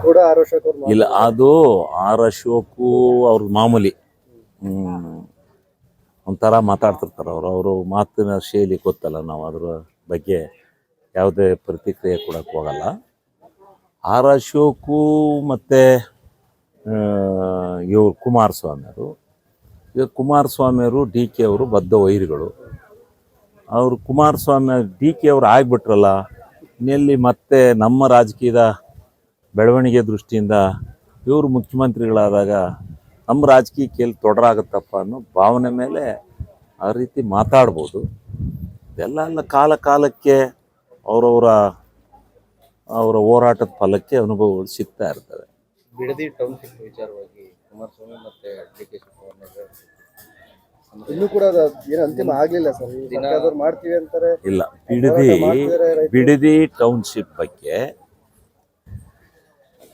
ಕೂಡ ಆರ್ ಅಶೋಕ್ ಅವ್ರು ಇಲ್ಲ, ಅದು ಆರ್ ಅಶೋಕು ಅವ್ರ ಮಾಮೂಲಿ ಒಂಥರ ಮಾತಾಡ್ತಿರ್ತಾರೆ ಅವರು ಮಾತಿನ ಶೈಲಿ ಗೊತ್ತಲ್ಲ, ನಾವು ಅದ್ರ ಬಗ್ಗೆ ಯಾವುದೇ ಪ್ರತಿಕ್ರಿಯೆ ಕೊಡಕ್ಕೆ ಹೋಗಲ್ಲ. ಆರ್ ಅಶೋಕು ಮತ್ತು ಇವರು ಕುಮಾರಸ್ವಾಮಿಯವರು, ಈಗ ಕುಮಾರಸ್ವಾಮಿಯವರು ಡಿ ಕೆ ಅವರು ಬದ್ಧ ವೈರಿಗಳು. ಅವರು ಕುಮಾರಸ್ವಾಮಿ ಡಿ ಕೆ ಅವರು ಆಗಿಬಿಟ್ರಲ್ಲ, ಇನ್ನೆಲ್ಲಿ ಮತ್ತೆ ನಮ್ಮ ರಾಜಕೀಯದ ಬೆಳವಣಿಗೆ ದೃಷ್ಟಿಯಿಂದ ಇವರು ಮುಖ್ಯಮಂತ್ರಿಗಳಾದಾಗ ನಮ್ಮ ರಾಜಕೀಯಕ್ಕೆ ಎಲ್ಲಿ ತೊಡರಾಗುತ್ತಪ್ಪ ಅನ್ನೋ ಭಾವನೆ ಮೇಲೆ ಆ ರೀತಿ ಮಾತಾಡ್ಬೋದು. ಎಲ್ಲ ಕಾಲಕ್ಕೆ ಅವರ ಹೋರಾಟದ ಫಲಕ್ಕೆ ಅನುಭವಗಳು ಸಿಗ್ತಾ ಇರ್ತವೆ. ಬಿಡದಿ ಟೌನ್ಶಿಪ್ ವಿಚಾರವಾಗಿ ಕುಮಾರಸ್ವಾಮಿ ಮತ್ತೆ ಡಿ ಕೆ ಶಿವಕುಮಾರ್ ಇನ್ನೂ ಕೂಡ ಏನು ಅಂತಿಮ ಆಗಲಿಲ್ಲ ಸರ್. ಸರ್ಕಾರದವ್ರು ಮಾಡ್ತೀವಿ ಅಂತಾರೆ. ಇಲ್ಲ, ಬಿಡದಿ ಟೌನ್ಶಿಪ್ ಬಗ್ಗೆ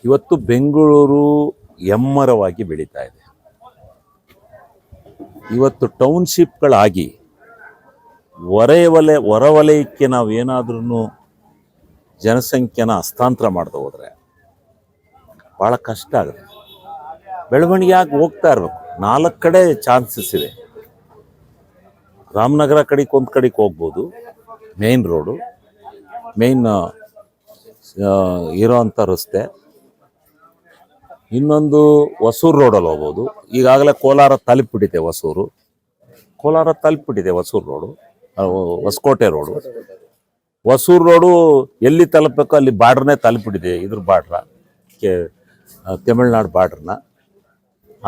ಇವತ್ತು ಬೆಂಗಳೂರು ಎಮ್ಮರವಾಗಿ ಬೆಳೀತಾ ಇದೆ. ಇವತ್ತು ಟೌನ್ಶಿಪ್ಗಳಾಗಿ ಹೊರವಲಯಕ್ಕೆ ನಾವು ಏನಾದ್ರೂ ಜನಸಂಖ್ಯೆನ ಹಸ್ತಾಂತರ ಮಾಡ್ದೆ ಹೋದರೆ ಭಾಳ ಕಷ್ಟ ಆಗುತ್ತೆ. ಬೆಳವಣಿಗೆ ಆಗಿ ಹೋಗ್ತಾ ಇರಬೇಕು. 4 ಕಡೆ ಚಾನ್ಸಸ್ ಇದೆ. ರಾಮನಗರ ಕಡೆಗೆ ಒಂದು ಕಡೆಗೆ ಹೋಗ್ಬೋದು, ಮೇನ್ ರೋಡು, ಮೇನ್ ಇರೋವಂಥ ರಸ್ತೆ. ಇನ್ನೊಂದು ಹೊಸೂರು ರೋಡಲ್ಲಿ ಹೋಗ್ಬೋದು. ಈಗಾಗಲೇ ಕೋಲಾರ ತಲುಪಿಬಿಟ್ಟಿದೆ Hosur road, Hoskote road. Hosur road ಎಲ್ಲಿ ತಲುಪಬೇಕು ಅಲ್ಲಿ ಬಾರ್ಡ್ರನ್ನೇ ತಲುಪಿಬಿಟ್ಟಿದೆ. ಇದ್ರ ಬಾರ್ಡ್ರ ತಮಿಳ್ನಾಡು ಬಾರ್ಡ್ರನ್ನ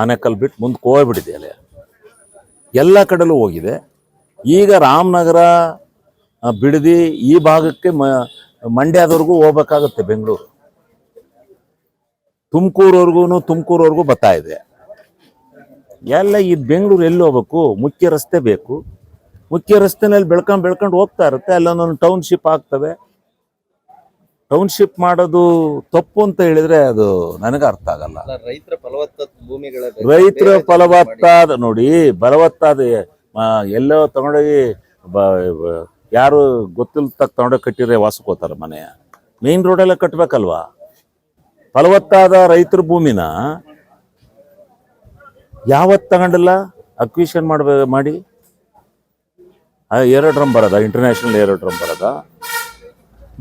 ಆನೇಕಲ್ ಬಿಟ್ಟು ಮುಂದಕ್ಕೆ ಹೋಗ್ಬಿಟ್ಟಿದೆ. ಅಲ್ಲಿ ಎಲ್ಲ ಕಡೆಲೂ ಹೋಗಿದೆ. ಈಗ ರಾಮನಗರ, ಬಿಡದಿ ಈ ಭಾಗಕ್ಕೆ ಮಂಡ್ಯದವರೆಗೂ ಹೋಗ್ಬೇಕಾಗುತ್ತೆ. ಬೆಂಗಳೂರು ತುಮಕೂರವರೆಗೂ ಬರ್ತಾ ಇದೆ. ಎಲ್ಲ ಈ ಬೆಂಗಳೂರು ಎಲ್ಲಿ ಹೋಗ್ಬೇಕು? ಮುಖ್ಯ ರಸ್ತೆ ಬೇಕು. ಮುಖ್ಯ ರಸ್ತೆನಲ್ಲಿ ಬೆಳ್ಕೊಂಡು ಹೋಗ್ತಾ ಇರುತ್ತೆ. ಅಲ್ಲೊಂದೊಂದು ಟೌನ್ಶಿಪ್ ಆಗ್ತವೆ. ಟೌನ್ಶಿಪ್ ಮಾಡೋದು ತಪ್ಪು ಅಂತ ಹೇಳಿದ್ರೆ ಅದು ನನಗೆ ಅರ್ಥ ಆಗಲ್ಲ. ರೈತರ ಫಲವತ್ತಾದ ಭೂಮಿಗಳ ನೋಡಿ, ಫಲವತ್ತಾದ ಎಲ್ಲೋ ತಗೊಂಡೋಗಿ ಯಾರು ಗೊತ್ತಿಲ್ಲ ತಗೊಂಡೋಗಿ ಕಟ್ಟಿದ್ರೆ ವಾಸಕ್ಕೋತಾರೆ ಮನೆ. ಮೇನ್ ರೋಡೆಲ್ಲ ಕಟ್ಟಬೇಕಲ್ವಾ? ಫಲವತ್ತಾದ ರೈತರ ಭೂಮಿನ ಯಾವತ್ತು ತಗೊಂಡಿಲ್ಲ ಅಕ್ವಿಷನ್ ಮಾಡಿ ಏರೋಡ್ರಮ್ ಬರೋದ? ಇಂಟರ್ನ್ಯಾಷನಲ್ ಏರೋಡ್ರಮ್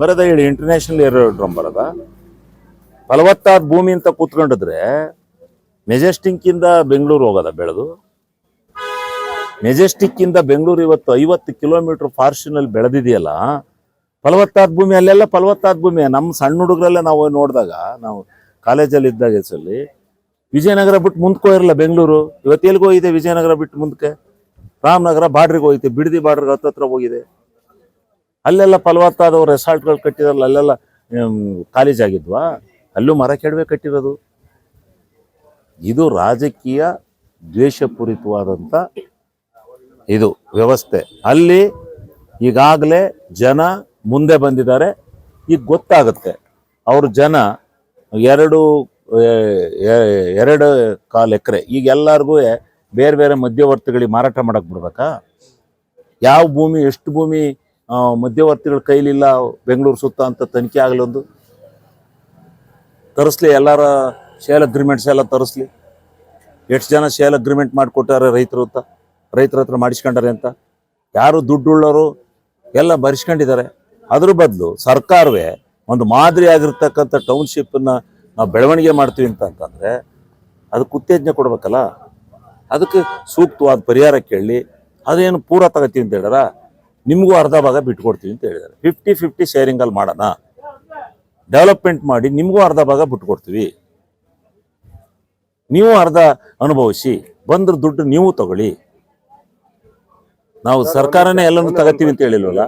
ಬರೋದ ಹೇಳಿ? ಇಂಟರ್ನ್ಯಾಷನಲ್ ಏರೋಡ್ರಮ್ ಬರೋದ? ಫಲವತ್ತಾದ ಭೂಮಿ ಅಂತ ಕೂತ್ಕೊಂಡಿದ್ರೆ ಮೆಜೆಸ್ಟಿಕ್ಕಿಂದ ಬೆಂಗಳೂರು ಹೋಗೋದ ಬೆಳೆದು? ಮೆಜೆಸ್ಟಿಕ್ಕಿಂದ ಬೆಂಗಳೂರು ಇವತ್ತು 50 ಕಿಲೋಮೀಟರ್ ಫಾರ್ಚುನಲ್ಲಿ ಬೆಳೆದಿದೆಯಲ್ಲ, ಫಲವತ್ತಾದ ಭೂಮಿ. ಅಲ್ಲೆಲ್ಲ ಫಲವತ್ತಾದ ಭೂಮಿ. ನಮ್ಮ ಸಣ್ಣ ಹುಡುಗರಲ್ಲೇ ನಾವು ನೋಡಿದಾಗ, ನಾವು ಕಾಲೇಜಲ್ಲಿ ಇದ್ದಾಗ ಸಲ್ಲಿ ವಿಜಯನಗರ ಬಿಟ್ಟು ಮುಂದಕ್ಕೆ ಹೋಗಿರಲ್ಲ ಬೆಂಗಳೂರು. ಇವತ್ತು ಎಲ್ಲಿಗೆ ಹೋಗಿದೆ? ವಿಜಯನಗರ ಬಿಟ್ಟು ಮುಂದಕ್ಕೆ ರಾಮನಗರ ಬಾರ್ಡ್ರಿಗೆ ಹೋಗಿದೆ, ಬಿಡದಿ ಬಾರ್ಡ್ರಿಗೆ ಹತ್ತತ್ರ ಹೋಗಿದೆ. ಅಲ್ಲೆಲ್ಲ ಫಲವತ್ತಾದವ್ರು ರೆಸಾರ್ಟ್ಗಳು ಕಟ್ಟಿರಲ್ಲ, ಅಲ್ಲೆಲ್ಲ ಕಾಲೇಜ್ ಆಗಿದ್ವಾ? ಅಲ್ಲೂ ಮರ ಕೆಡವೆ ಕಟ್ಟಿರೋದು. ಇದು ರಾಜಕೀಯ ದ್ವೇಷಪೂರಿತವಾದಂಥ ಇದು ವ್ಯವಸ್ಥೆ. ಅಲ್ಲಿ ಈಗಾಗಲೇ ಜನ ಮುಂದೆ ಬಂದಿದ್ದಾರೆ. ಈಗ ಗೊತ್ತಾಗುತ್ತೆ ಅವ್ರ ಜನ 2.25 ಎಕರೆ ಈಗ ಎಲ್ಲರಿಗೂ ಬೇರೆ ಬೇರೆ ಮಧ್ಯವರ್ತಿಗಳಿಗೆ ಮಾರಾಟ ಮಾಡಕ್ಕೆ ಬಿಡ್ಬೇಕಾ? ಯಾವ ಭೂಮಿ, ಎಷ್ಟು ಭೂಮಿ ಮಧ್ಯವರ್ತಿಗಳ ಕೈಲಿಲ್ಲ ಬೆಂಗಳೂರು ಸುತ್ತ ಅಂತ ತನಿಖೆ ಆಗಲೊಂದು ತರಿಸ್ಲಿ. ಎಲ್ಲರ ಶೇಲ್ ಅಗ್ರಿಮೆಂಟ್ಸ್ ಎಲ್ಲ ತರಿಸ್ಲಿ. ಎಷ್ಟು ಜನ ಶೇಲ್ ಅಗ್ರಿಮೆಂಟ್ ಮಾಡಿಕೊಟ್ಟಾರೆ ರೈತರ ಹತ್ರ ಮಾಡಿಸ್ಕೊಂಡಾರೆ ಅಂತ? ಯಾರು ದುಡ್ಡುಳ್ಳವರು ಎಲ್ಲ ಬರೆಸ್ಕೊಂಡಿದ್ದಾರೆ. ಅದ್ರ ಬದಲು ಸರ್ಕಾರವೇ ಒಂದು ಮಾದರಿ ಆಗಿರ್ತಕ್ಕಂಥ ಟೌನ್ಶಿಪ್ಪನ್ನು ನಾವು ಬೆಳವಣಿಗೆ ಮಾಡ್ತೀವಿ ಅಂತಂದರೆ ಅದಕ್ಕೆ ಉತ್ತೇಜನ ಕೊಡ್ಬೇಕಲ್ಲ. ಅದಕ್ಕೆ ಸೂಕ್ತವಾದ ಪರಿಹಾರ ಕೇಳಿ. ಅದೇನು ಪೂರ ತಗೋತೀವಿ ಅಂತ ಹೇಳಿದಾರ? ನಿಮಗೂ ಅರ್ಧ ಭಾಗ ಬಿಟ್ಕೊಡ್ತೀವಿ ಅಂತ ಹೇಳಿದ್ದಾರೆ. 50-50 ಶೇರಿಂಗಲ್ಲಿ ಮಾಡೋಣ, ಡೆವಲಪ್ಮೆಂಟ್ ಮಾಡಿ ನಿಮಗೂ ಅರ್ಧ ಭಾಗ ಬಿಟ್ಕೊಡ್ತೀವಿ, ನೀವು ಅರ್ಧ ಅನುಭವಿಸಿ, ಬಂದ್ರ ದುಡ್ಡು ನೀವು ತಗೊಳ್ಳಿ. ನಾವು ಸರ್ಕಾರನೇ ಎಲ್ಲನೂ ತಗೋತೀವಿ ಅಂತ ಹೇಳಿಲ್ವಲ್ಲ.